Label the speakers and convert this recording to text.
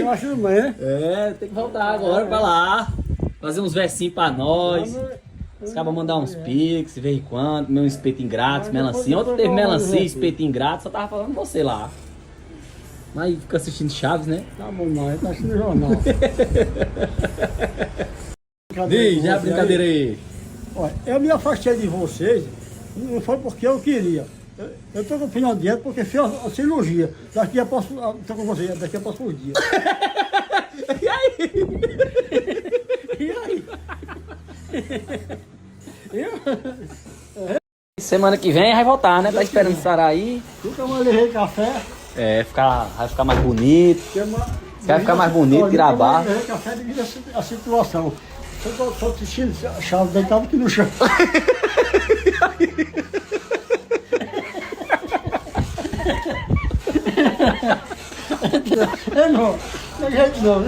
Speaker 1: Eu acho de manhã.
Speaker 2: É, tem que voltar agora pra lá. Fazer uns versinhos pra nós. Os cabas mandar uns pix de vez em quando, comer um espetinho grátis, melancia. Ontem teve melancia, espetinho grátis, só tava falando você lá. Mas fica assistindo Chaves, né?
Speaker 1: Tá bom, não, tá assistindo o jornal.
Speaker 2: Diz, já a brincadeira aí.
Speaker 1: Olha, eu me afastei de vocês, não foi porque eu queria. Eu estou com opinião de dinheiro porque fiz a cirurgia. Daqui a posso. Estou com você, daqui a posso por dia.
Speaker 2: E aí?
Speaker 1: E aí?
Speaker 2: Semana que vem vai voltar, né? Tá esperando sarar aí.
Speaker 1: Nunca mais levei café.
Speaker 2: É, vai ficar mais bonito. Vai ficar mais bonito, tirar a barba.
Speaker 1: Levei café devido à situação. Eu estou assistindo Chaves deitado aqui no chão. Não, não é jeito não.